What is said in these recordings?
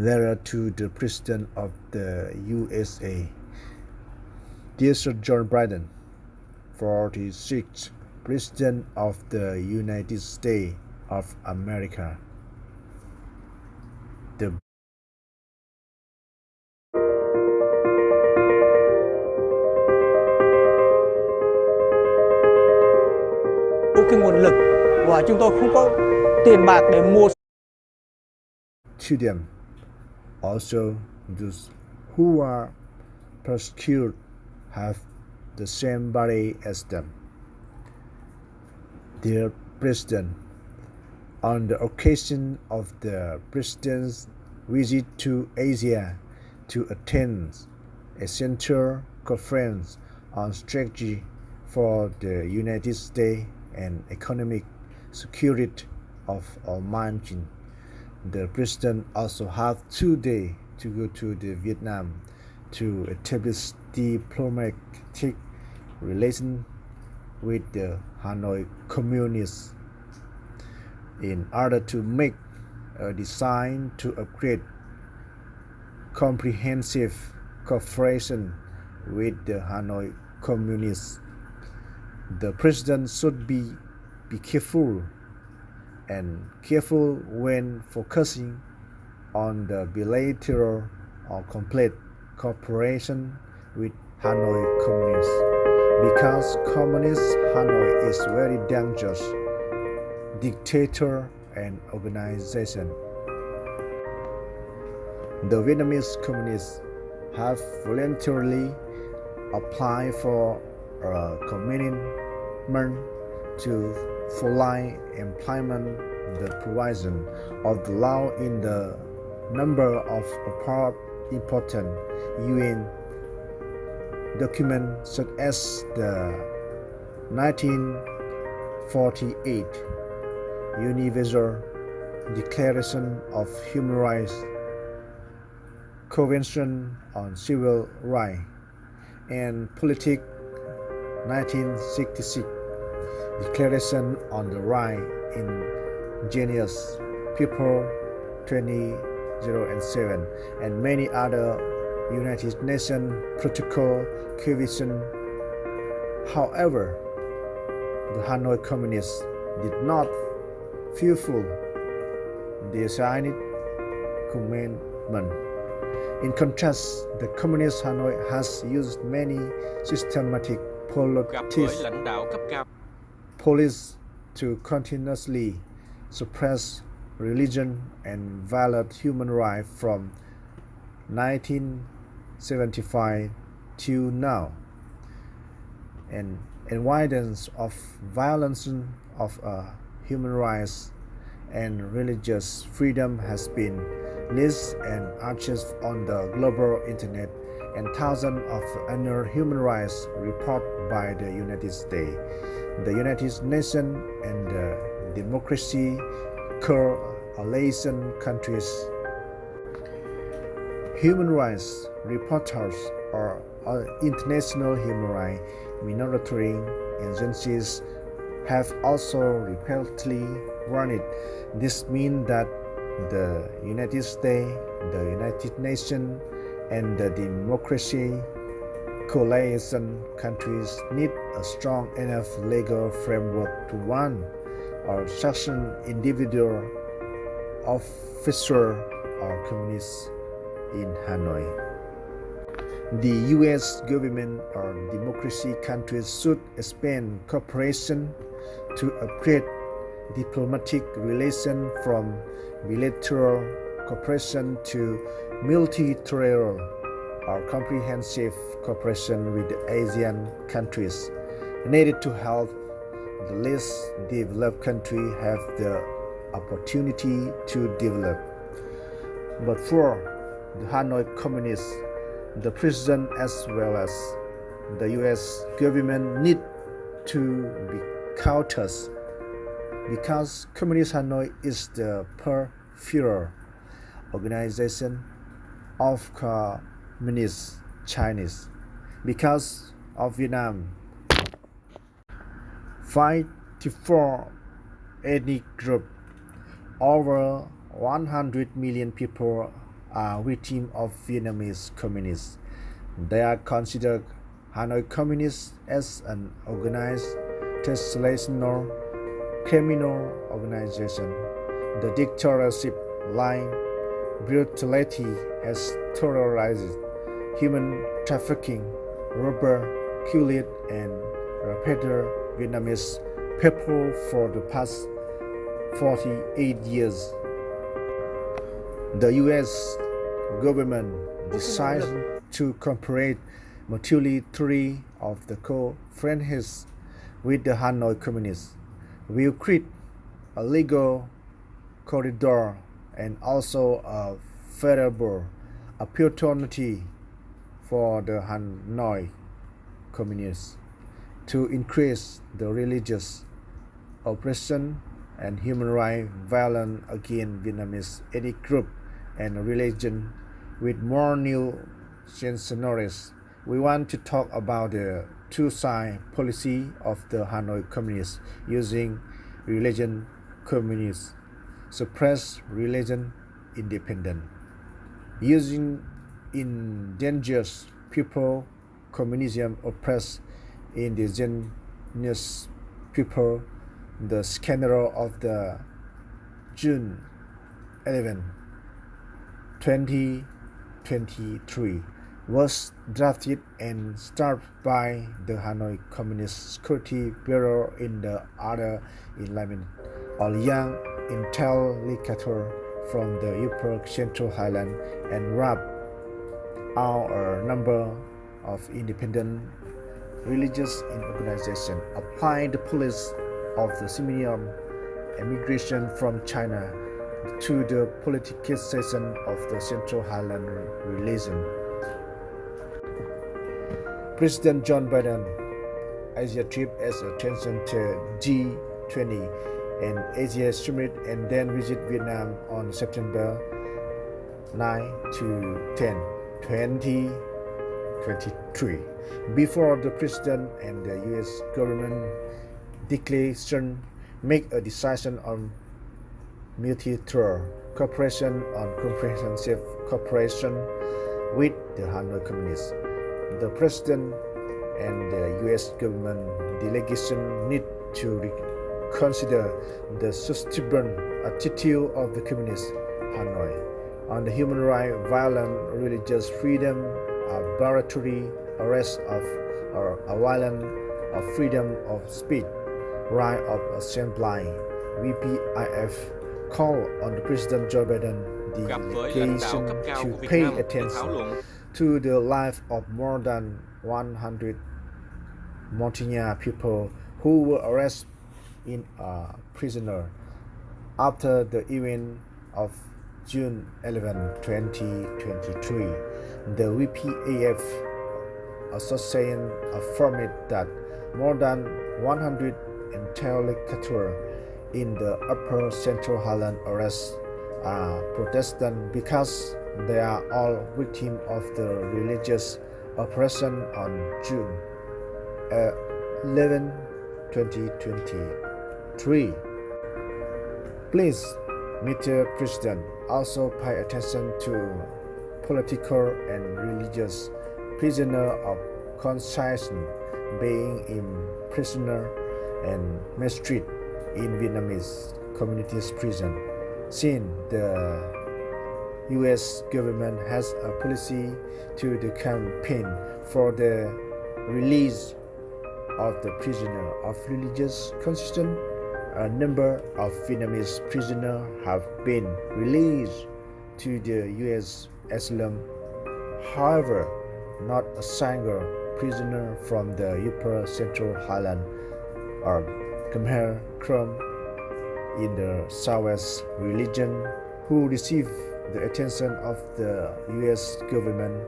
Letter to the President of the USA. Dear Sir John Biden, 46th President of the United States of America. The cái nguồn lực và chúng tôi không có tiền bạc để mua. To them, also those who are persecuted have the same body as them. Dear President, on the occasion of the President's visit to Asia to attend a central conference on strategy for the United States and economic security of all mankind, the President also have 2 days to go to the Vietnam to establish diplomatic relations with the Hanoi Communists in order to make a design to upgrade comprehensive cooperation with the Hanoi Communists. The President should be careful when focusing on the bilateral or complete cooperation with Hanoi Communists, because Communist Hanoi is very dangerous dictator and organization. The Vietnamese Communists have voluntarily applied for a commitment to fully implement the provision of the law in the number of important UN documents such as the 1948 Universal Declaration of Human Rights, Convention on Civil Rights and Politics 1966, Declaration on the Right Indigenous People 2007, and many other United Nations Protocol conventions. However, the Hanoi Communists did not fulfill the assigned commitment. In contrast, the Communist Hanoi has used many systematic policies to continuously suppress religion and violate human rights from 1975 till now. An evidence of violence of human rights and religious freedom has been listed and archived on the global internet, and thousands of annual human rights reports by the United States, the United Nations, and the Democracy Coalition countries. Human rights reporters or international human rights monitoring agencies have also repeatedly warned. This means that the United States, the United Nations, and the Democracy Coalition countries need a strong enough legal framework to warn or sanction individual, officer, or communists in Hanoi. The U.S. government or democracy countries should expand cooperation to upgrade diplomatic relations from bilateral cooperation to multilateral or comprehensive cooperation with the Asian countries, needed to help the least developed countries have the opportunity to develop. But for the Hanoi Communists, the President as well as the U.S. government need to be cautious, because Communist Hanoi is the peripheral organization of Communist Chinese. Because of Vietnam, 54 ethnic groups, over 100 million people are victims of Vietnamese Communists. They are considered Hanoi Communists as an organized transnational criminal organization. The dictatorship line brutality has terrorized human trafficking, robber, killed, and raped Vietnamese people for the past 48 years. The U.S. government decided to cooperate mutually three of the co-friends with the Hanoi Communists will create a legal corridor and also a favorable opportunity for the Hanoi Communists to increase the religious oppression and human rights violence against Vietnamese ethnic group and religion with more new scenarios. We want to talk about the two-side policy of the Hanoi Communists using religion communists, suppress religion independent, using indigenous people, communism oppress indigenous people. The scandal of the June 11, 2023 was drafted and started by the Hanoi Communist Security Bureau in the other enlightenment or young intellectual from the Upper Central Highland and wrapped out a number of independent religious organizations, applying the police of the Simeon immigration from China to the politicization of the Central Highland religion. President John Biden Asia trip as attention to G20 and Asia Summit and then visit Vietnam on September 9 to 10, 2023. Before the President and the U.S. government declaration make a decision on multilateral cooperation on comprehensive cooperation with the Hanoi Communists. The President and the U.S. government delegation need to reconsider the stubborn attitude of the Communist Hanoi on the human rights, violence, religious freedom, arbitrary arrest of or violence of freedom of speech, right of assembly. VPIF call on the President Joe Biden delegation to pay attention to the life of more than 100 Montagnard people who were arrested in a prisoner after the event of June 11, 2023. The VPAF association affirmed that more than 100 intellectuals in the Upper Central Highland arrest are Protestant because they are all victims of the religious oppression on June 11, 2023. Please, Mr. President, also pay attention to political and religious prisoners of conscience being imprisoned and mistreated in Vietnamese Communities prison. Since the U.S. government has a policy to the campaign for the release of the prisoner of religious conscience, a number of Vietnamese prisoners have been released to the U.S. asylum. However, not a single prisoner from the Upper Central Highland or Khmer Krom in the Southwest region who received the attention of the U.S. government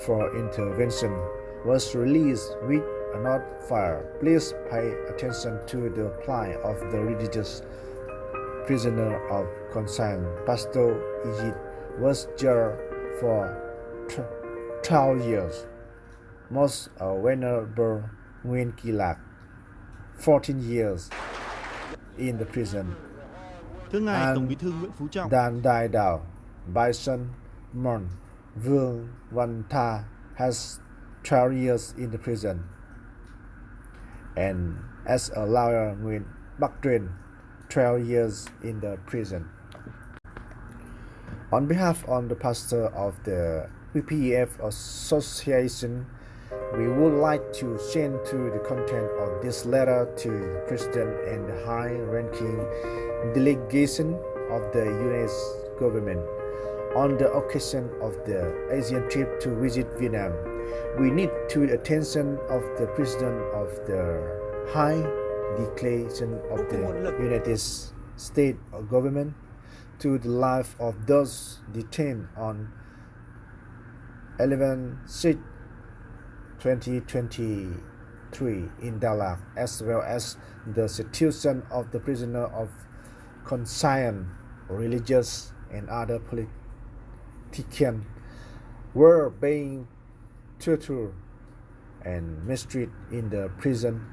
for intervention was released with a not fire. Please pay attention to the plight of the religious prisoner of conscience. Pastor Egypt was jailed for 12 years. Most Venerable Nguyen Kỳ Lạc, 14 years in the prison. Thưa ngài Tổng Bí And thư Nguyễn Phú Trọng, then died out. Bison month, Vương Văn Tha has 12 years in the prison, and as a lawyer Nguyễn Bắc Truyền, 12 years in the prison. On behalf of the pastor of the PPEF Association, we would like to send through the content of this letter to the President and the high-ranking delegation of the U.S. government on the occasion of the Asian trip to visit Vietnam. We need to the attention of the President of the High Delegation of the United States government to the life of those detained on 11/6/2023 in Dalat, as well as the situation of the prisoner of conscience, religious and other politicians were being tortured and mistreated in the prison,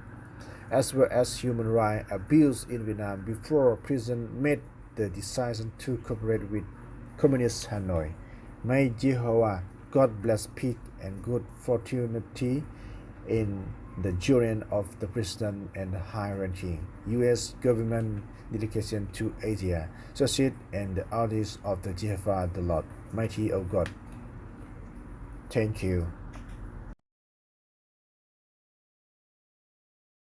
as well as human rights abuse in Vietnam before prison made the decision to cooperate with Communist Hanoi. May Jehovah God bless peace and good fortune in the journey of the President and the high-ranking U.S. government delegation to Asia, succeed and the artists of the Jehovah the Lord, mighty of God. Thank you.